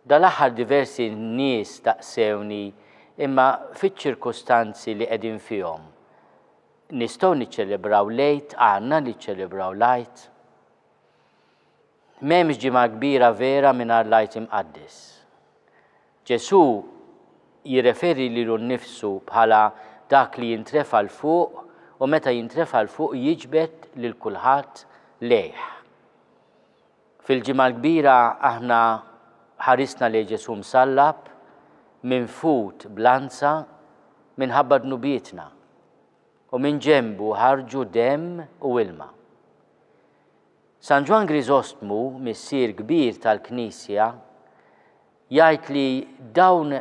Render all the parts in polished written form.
Dal-aħħar diversi nies daqsewni imma fiċ-ċirkustanzi li qegħdin fihom. Nistgħu niċċelebraw l-Għid, għandna niċċelebraw l-Għid. M'hemmx ġimgħa kbira vera mingħajr l-Għid imqaddis. Ġesù jirreferi lilu nnifsu bħala dak li jintrefa' l fuq u meta jintrefa' l fuq jiġbed lil kulħadd lejh. Fil-ġimgħa l-kbira aħna ħarisna lejn Ġesù msallab minfut blanza minħabba dnubietna u minn ġenbu ħarġu demm u ilma. San Ġwan Griżostmu, missier kbir tal-Knisja, jgħid li dawn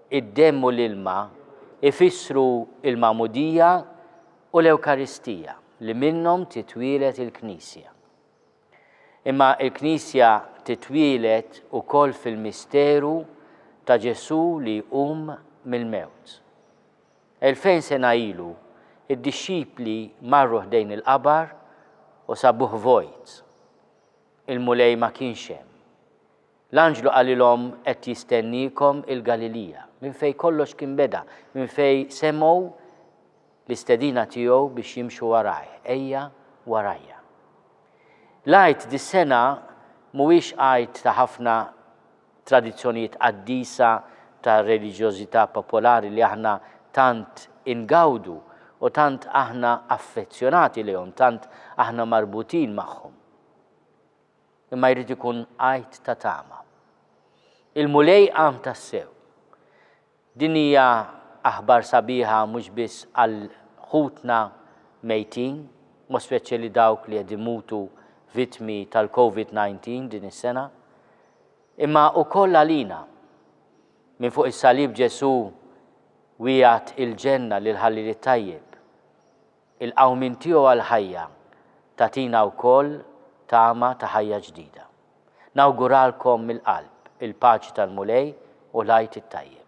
id-demm u l-ilma ifissru il-Magħmudija u l-Ewkaristija li minnhom titwielet il-Knisja. Imma il-Knisja titwielet ukoll fil-misteru ta' Ġesù li jqum mill-mewt. 2000 sena ilu, id-dixxipli marru ħdejn il-qabar u sabuh vojt. Il-mulej ma kienx hemm. L-anġlu qalilhom qed jistennikom il-Galilija, minn fejn kollox kien beda, minn fejn semgħu l-istedina tiegħu biex jimxu warajh, ejja warajja. L-Għid dis-sena mhuwiex Għid ta' ħafna tradizzjonijiet qaddisa ta' reliġjożità popolari li aħna tant ingawdu u tant aħna affezzjonati lihom, tant aħna marbutin magħhom. Imma jrid ikun Għid ta' Tama. Il-mulej qam tassew. Din hija aħbar sabiħa mhux biss għal ħutna mejtin, mhux speċjali dawk li qed imutu vittmi tal-COVID-19 din is-sena, imma wkoll għalina. Minn fuq is-salib Ġesù wiegħat il-ġenna lil ħallil it-tajjeb. Il-qawmin tiegħu għall-ħajja tagħtina wkoll tama ta' ħajja ġdida. Nawguralkom mill-qalb il-paċi tal-mulej u l-Għid it-tajjeb.